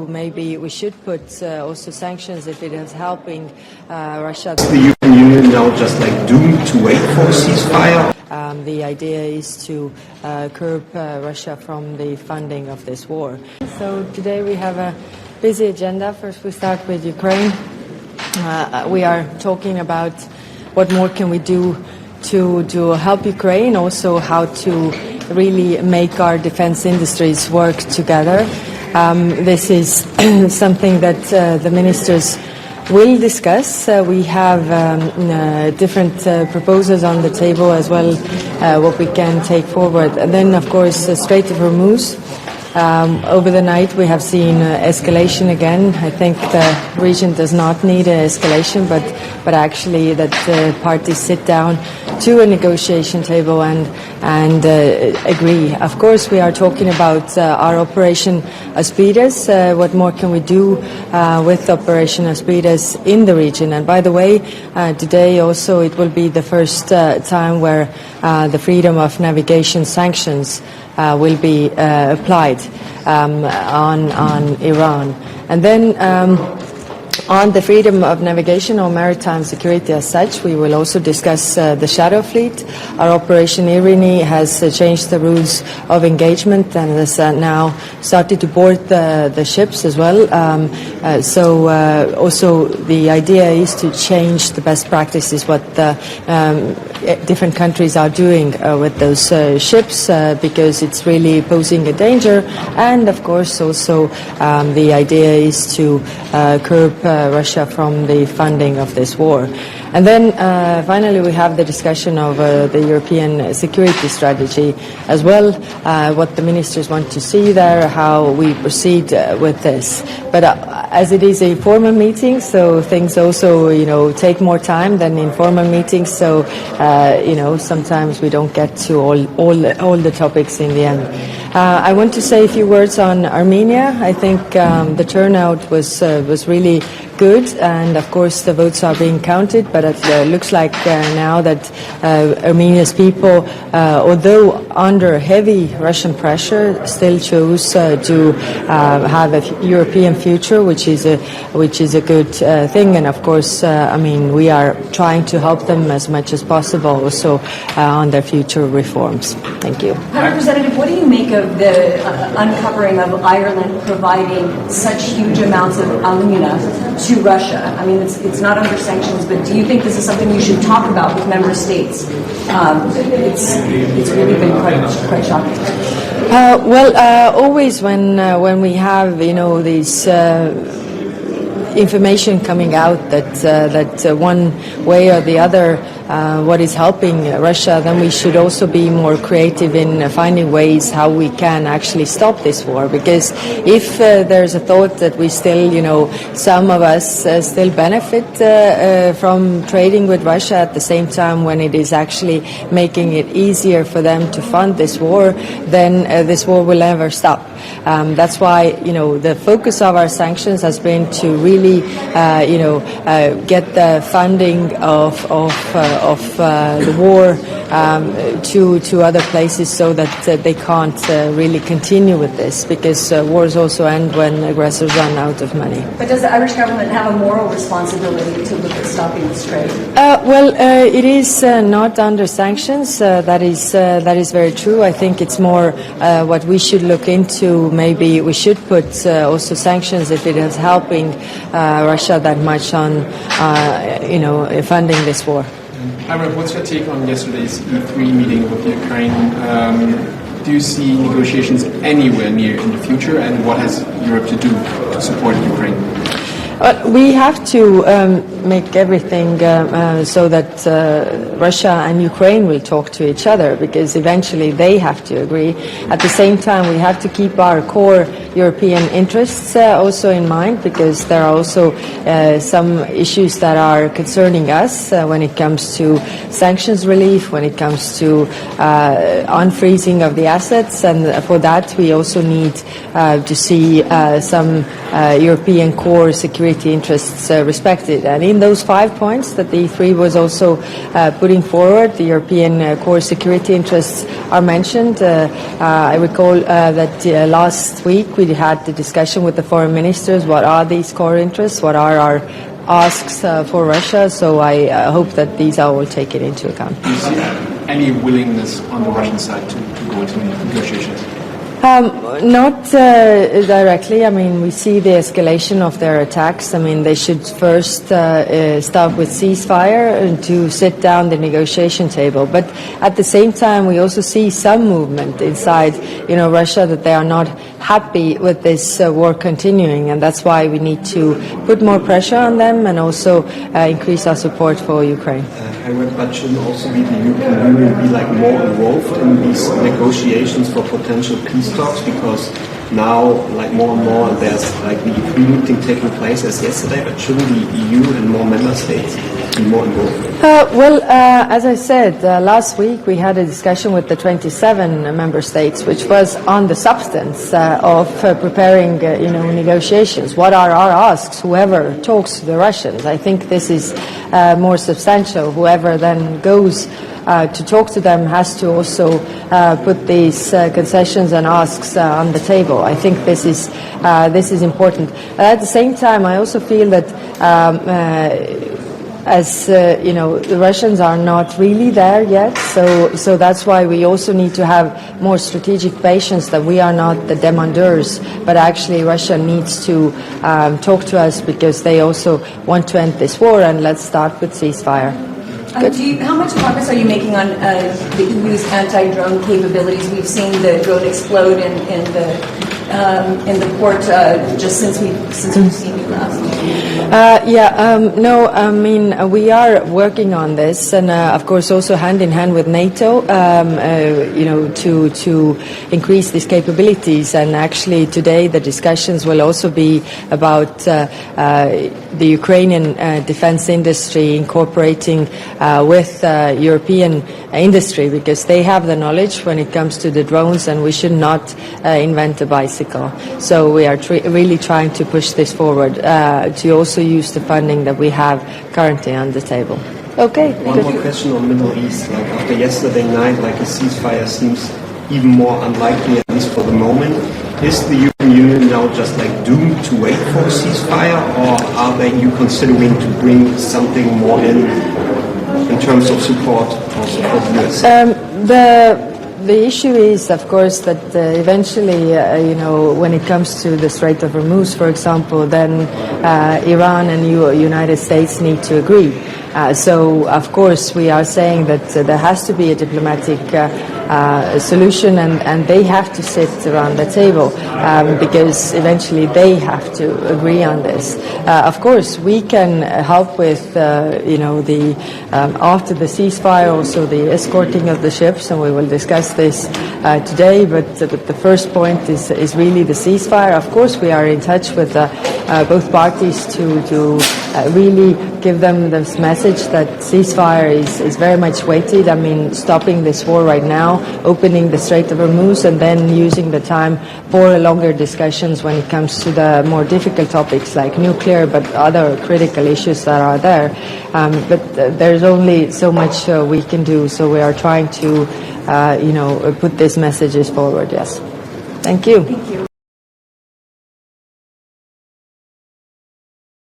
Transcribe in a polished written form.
into maybe we should put also sanctions if it is helping Russia. Is the European Union now just like doomed to wait for a ceasefire? The idea is to curb Russia from the funding of this war. So today we have a busy agenda. First we start with Ukraine. We are talking about what more can we do to help Ukraine, also how to really make our defense industries work together. This is something that the ministers will discuss. We have different proposals on the table as well, what we can take forward. And then, of course, Strait of Hormuz. Over the night we have seen escalation again. I think the region does not need an escalation, but actually that parties sit down to a negotiation table and agree. Of course, we are talking about our Operation Aspides. What more can we do with Operation Aspides in the region? And by the way, today also it will be the first time where the freedom of navigation sanctions will be applied on Iran. And then on the freedom of navigation or maritime security as such, we will also discuss the shadow fleet. Our Operation Irini has changed the rules of engagement and has now started to board the ships as well. So also the idea is to change the best practices, what the different countries are doing with those ships, because it's really posing a danger. And of course also the idea is to curb Russia from the funding of this war. And then finally we have the discussion of the European security strategy as well, what the ministers want to see there, how we proceed with this. But as it is a formal meeting, so things also, take more time than informal meetings. So, sometimes we don't get to all the topics in the end. I want to say a few words on Armenia. I think the turnout was really good, and of course the votes are being counted, but it looks like now that Armenia's people, although under heavy Russian pressure, still chose to have a European future, which is a good thing. And of course, we are trying to help them as much as possible also on their future reforms. Thank you. Representative, what do you make of the uncovering of Ireland providing such huge amounts of alumina to Russia? I mean, it's not under sanctions, but do you think this is something you should talk about with member states? It's really been quite shocking. Always when we have these information coming out that one way or the other what is helping Russia, then we should also be more creative in finding ways how we can actually stop this war. Because if there's a thought that we still, some of us still benefit from trading with Russia at the same time when it is actually making it easier for them to fund this war, then this war will never stop. That's why, the focus of our sanctions has been to really, get the funding of the war to other places so that they can't really continue with this, because wars also end when aggressors run out of money. But does the Irish government have a moral responsibility to look at stopping this trade? It is not under sanctions. That is very true. I think it's more what we should look into. Maybe we should put also sanctions if it is helping Russia that much on funding this war. Ira, what's your take on yesterday's E3 meeting with Ukraine? Do you see negotiations anywhere near in the future, and what has Europe to do to support Ukraine? We have to make everything so that Russia and Ukraine will talk to each other, because eventually they have to agree. At the same time, we have to keep our core European interests also in mind, because there are also some issues that are concerning us when it comes to sanctions relief, when it comes to unfreezing of the assets, and for that we also need to see some European core security security interests respected. And in those 5 points that the E3 was also putting forward, the European core security interests are mentioned. I recall that last week we had the discussion with the foreign ministers. What are these core interests? What are our asks for Russia? So I hope that these are all taken into account. Do you see any willingness on the Russian side to go into negotiations? Not directly. I mean, we see the escalation of their attacks. I mean, they should first start with ceasefire and to sit down the negotiation table. But at the same time, we also see some movement inside, Russia, that they are not happy with this war continuing, and that's why we need to put more pressure on them and also increase our support for Ukraine. I read, but shouldn't also be the European Union be more involved in these negotiations for potential peace talks, because now more and more there's the E3 meeting taking place as yesterday, but shouldn't the EU and more member states be more involved? As I said, last week we had a discussion with the 27 member states, which was on the substance of preparing, negotiations. What are our asks? Whoever talks to the Russians. I think this is more substantial. Whoever then goes to talk to them has to also put these concessions and asks on the table. I think this is important. At the same time, I also feel that the Russians are not really there yet, so that's why we also need to have more strategic patience, that we are not the demandeurs, but actually Russia needs to talk to us, because they also want to end this war, and let's start with ceasefire. How much progress are you making on the EU's anti-drone capabilities? We've seen the drone explode in the port just since we've seen you last. We are working on this, and of course also hand in hand with NATO, to increase these capabilities. And actually today the discussions will also be about the Ukrainian defense industry incorporating with European industry, because they have the knowledge when it comes to the drones, and we should not invent a bicycle. So we are really trying to push this forward, to also use the funding that we have currently on the table. Okay. One more question on Middle East. After yesterday night, a ceasefire seems even more unlikely, at least for the moment. Is the European Union now just doomed to wait for a ceasefire, or are you considering to bring something more in terms of support also for the US? The issue is, of course, that eventually, when it comes to the Strait of Hormuz, for example, then Iran and United States need to agree. So, of course, we are saying that there has to be a diplomatic solution, and they have to sit around the table, because eventually they have to agree on this. Of course, we can help with, after the ceasefire, also the escorting of the ships, and we will discuss this today. But the first point is really the ceasefire. Of course, we are in touch with both parties to really give them this message that ceasefire is very much weighted. I mean, stopping this war right now, opening the Strait of Hormuz, and then using the time for longer discussions when it comes to the more difficult topics like nuclear, but other critical issues that are there. But there's only so much we can do, so we are trying to, put these messages forward, yes. Thank you. Thank you.